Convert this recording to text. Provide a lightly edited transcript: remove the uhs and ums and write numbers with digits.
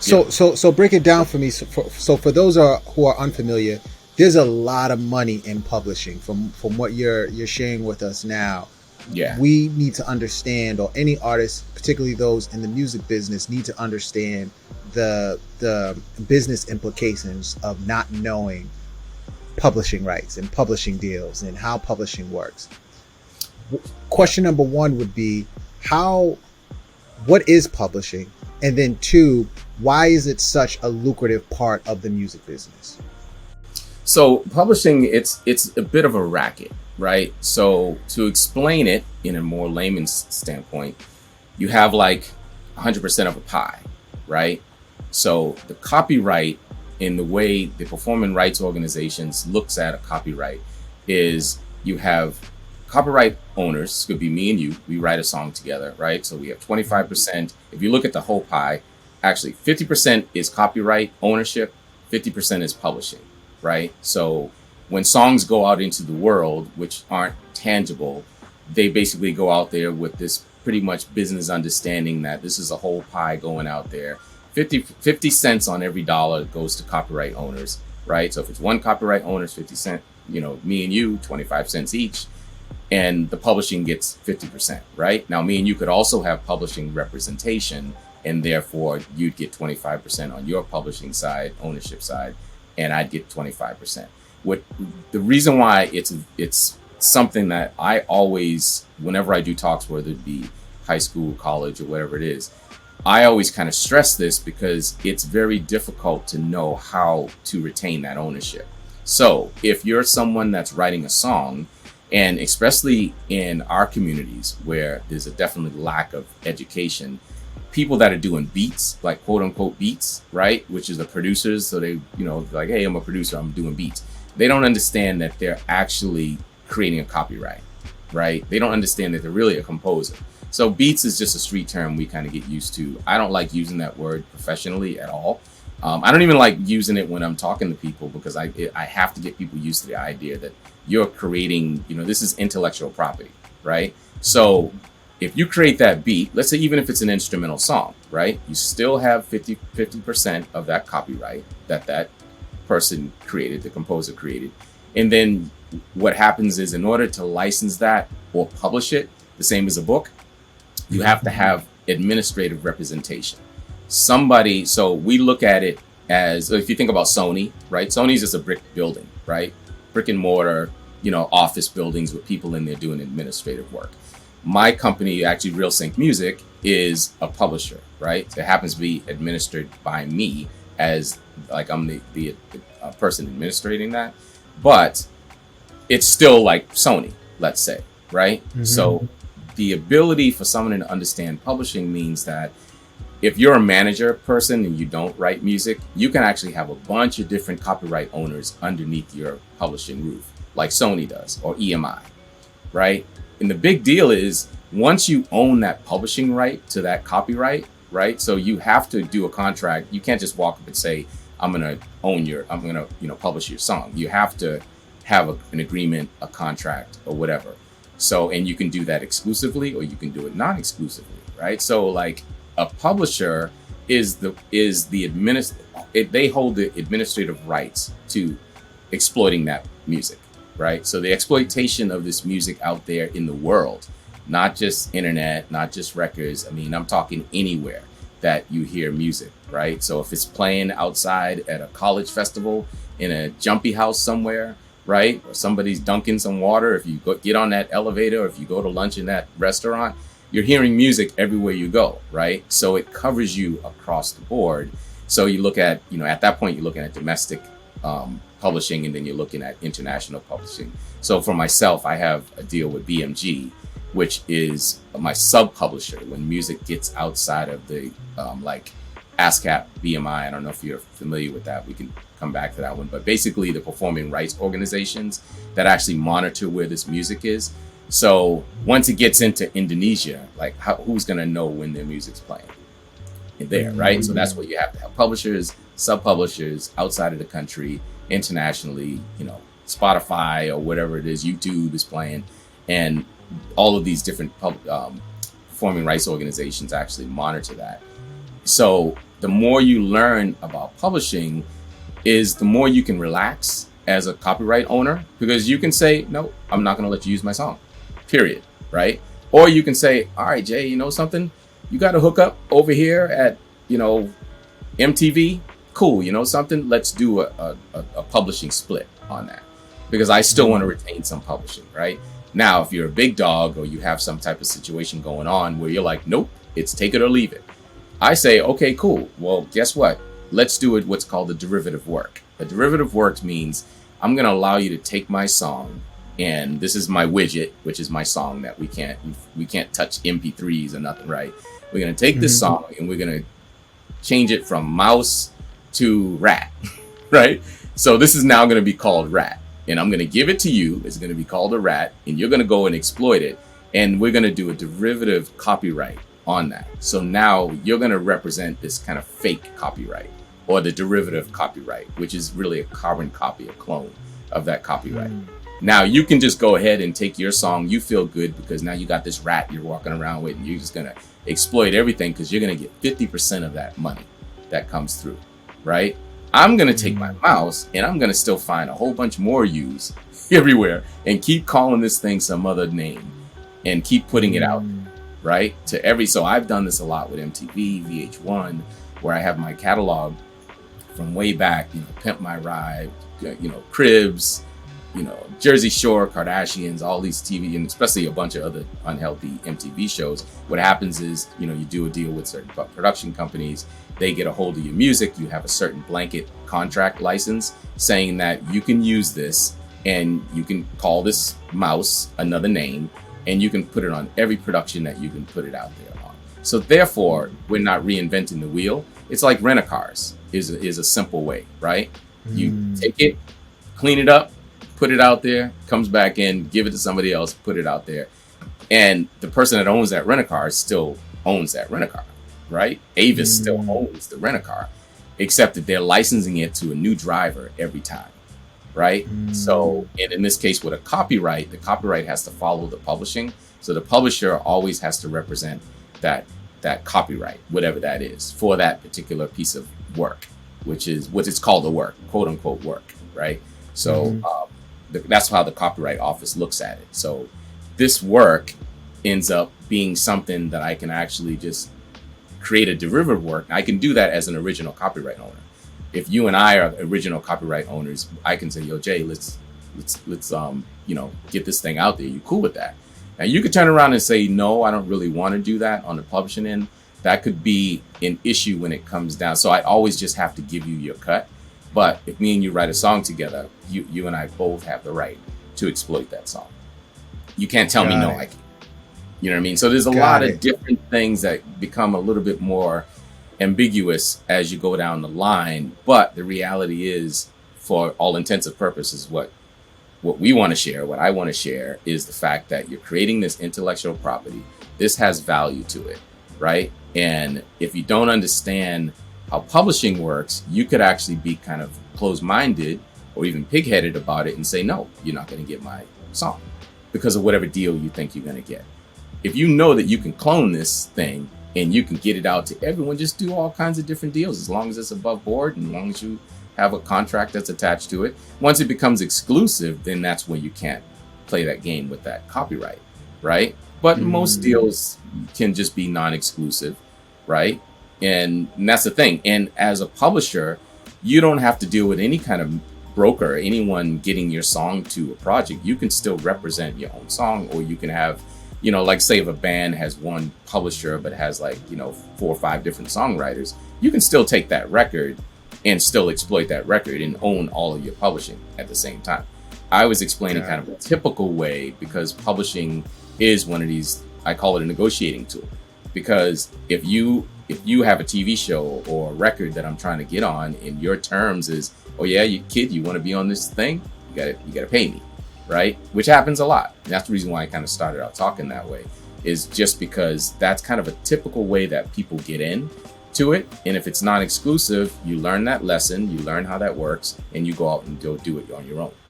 Yeah. So break it down for me. So for those who are unfamiliar, there's a lot of money in publishing. From what you're sharing with us now, Yeah. we need to understand, or any artists, particularly those in the music business, need to understand the business implications of not knowing publishing rights and publishing deals and how publishing works. Yeah. Question number one would be, how what is publishing? And then two, why is it such a lucrative part of the music business? So publishing, it's a bit of a racket, right? So to explain it in a more layman's standpoint, you have like 100% of a pie, right? So the copyright, in the way the performing rights organizations looks at a copyright, is you have copyright owners. Could be me and you. We write a song together, right? So we have 25%. If you look at the whole pie, actually 50% is copyright ownership, 50% is publishing, right? So when songs go out into the world, which aren't tangible, they basically go out there with this pretty much business understanding that this is a whole pie going out there. 50 cents on every dollar goes to copyright owners, right? So if it's one copyright owner's 50 cents, me and you, 25 cents each, and the publishing gets 50%, right? Now, me and you could also have publishing representation, and therefore you'd get 25% on your publishing side, ownership side, and I'd get 25%. What the reason why it's something that I always, whenever I do talks, whether it be high school, college, or whatever it is, I always kind of stress this because it's very difficult to know how to retain that ownership. So if you're someone that's writing a song, and especially in our communities where there's a definitely lack of education, people that are doing beats, like quote unquote beats, right? Which is the producers. So they, like, hey, I'm a producer, I'm doing beats. They don't understand that they're actually creating a copyright, right? They don't understand that they're really a composer. So beats is just a street term we kind of get used to. I don't like using that word professionally at all. I don't even like using it when I'm talking to people because I have to get people used to the idea that you're creating, this is intellectual property, right? So if you create that beat, let's say even if it's an instrumental song, right? You still have 50% of that copyright that person created, the composer created. And then what happens is, in order to license that or publish it, the same as a book, you have to have administrative representation. So we look at it as, if you think about Sony, right? Sony's just a brick building, right? Brick and mortar, office buildings with people in there doing administrative work. My company, actually Real Sync Music, is a publisher, right? It happens to be administered by me as, like, I'm the person administrating that, but it's still like Sony, let's say, right? Mm-hmm. So the ability for someone to understand publishing means that if you're a manager person and you don't write music, you can actually have a bunch of different copyright owners underneath your publishing roof, like Sony does, or EMI, right? And the big deal is, once you own that publishing right to that copyright, right? So you have to do a contract. You can't just walk up and say, I'm going to publish your song. You have to have an agreement, a contract, or whatever. So, and you can do that exclusively, or you can do it non-exclusively, right? So like, a publisher they hold the administrative rights to exploiting that music, right? So the exploitation of this music out there in the world, not just internet, not just records. I mean, I'm talking anywhere that you hear music, right? So if it's playing outside at a college festival, in a jumpy house somewhere, right? Or somebody's dunking some water, if you get on that elevator, or if you go to lunch in that restaurant, you're hearing music everywhere you go, right? So it covers you across the board. So you look at, at that point, you're looking at domestic publishing, and then you're looking at international publishing. So for myself, I have a deal with BMG, which is my sub-publisher. When music gets outside of the like ASCAP, BMI, I don't know if you're familiar with that. We can come back to that one. But basically the performing rights organizations that actually monitor where this music is. So once it gets into Indonesia, like who's going to know when their music's playing there, right? So that's what you have to have: publishers, sub-publishers outside of the country, internationally, Spotify or whatever it is, YouTube is playing, and all of these different performing rights organizations actually monitor that. So the more you learn about publishing is the more you can relax as a copyright owner, because you can say, no, I'm not going to let you use my song, period. Right. Or you can say, all right, Jay, you know something? You got a hookup over here at, MTV. Cool. You know something? Let's do a publishing split on that, because I still want to retain some publishing. Right. Now, if you're a big dog or you have some type of situation going on where you're like, nope, it's take it or leave it. I say, okay, cool. Well, guess what? Let's do it what's called a derivative work. A derivative work means I'm going to allow you to take my song, and this is my widget, which is my song that we can't touch MP3s or nothing, right? We're going to take this song and we're going to change it from mouse to rat, right? So this is now going to be called rat, and I'm going to give it to you. It's going to be called a rat, and you're going to go and exploit it, and we're going to do a derivative copyright on that. So now you're going to represent this kind of fake copyright, or the derivative copyright, which is really a carbon copy, a clone of that copyright. Now you can just go ahead and take your song. You feel good because now you got this rat you're walking around with, and you're just going to exploit everything because you're going to get 50% of that money that comes through, right? I'm going to take my mouse and I'm going to still find a whole bunch more U's everywhere and keep calling this thing some other name and keep putting it out, right? So I've done this a lot with MTV, VH1, where I have my catalog from way back, Pimp My Ride, Cribs, Jersey Shore, Kardashians, all these TV, and especially a bunch of other unhealthy MTV shows. What happens is, you do a deal with certain production companies. They get a hold of your music. You have a certain blanket contract license saying that you can use this and you can call this mouse another name, and you can put it on every production that you can put it out there on. So therefore, we're not reinventing the wheel. It's like rent-a-cars is a simple way, right? You take it, clean it up, put it out there, comes back in, give it to somebody else, put it out there. And the person that owns that rent-a-car still owns that rent-a-car, right? Avis still owns the rent-a-car, except that they're licensing it to a new driver every time, right? So, and in this case with a copyright, the copyright has to follow the publishing. So the publisher always has to represent that copyright, whatever that is, for that particular piece of work, which is what it's called, a work, quote unquote work, right? So that's how the Copyright Office looks at it. So this work ends up being something that I can actually just create a derivative work. I can do that as an original copyright owner. If you and I are original copyright owners, I can say, yo, Jay, let's get this thing out there. You cool with that? Now you could turn around and say, no, I don't really want to do that on the publishing end. That could be an issue when it comes down. So I always just have to give you your cut. But if me and you write a song together, you and I both have the right to exploit that song. You can't tell me no, I can't. You know what I mean? So there's a lot of different things that become a little bit more ambiguous as you go down the line. But the reality is, for all intents and purposes, what we want to share, what I want to share, is the fact that you're creating this intellectual property. This has value to it, right? And if you don't understand how publishing works, you could actually be kind of closed-minded or even pig-headed about it and say, no, you're not going to get my song because of whatever deal you think you're going to get. If you know that you can clone this thing and you can get it out to everyone, just do all kinds of different deals as long as it's above board and as long as you have a contract that's attached to it. Once it becomes exclusive, then that's when you can't play that game with that copyright, right? But most deals can just be non-exclusive, right? And that's the thing. And as a publisher, you don't have to deal with any kind of broker or anyone getting your song to a project. You can still represent your own song, or you can have, like say if a band has one publisher but has 4 or 5 different songwriters, you can still take that record and still exploit that record and own all of your publishing at the same time. I was explaining kind of a typical way because publishing is one of these, I call it a negotiating tool. Because if you have a TV show or a record that I'm trying to get on, and your terms is, oh yeah, you want to be on this thing, you gotta pay me, right? Which happens a lot. And that's the reason why I kind of started out talking that way, is just because that's kind of a typical way that people get in to it. And if it's not exclusive, you learn that lesson, you learn how that works, and you go out and go do it on your own.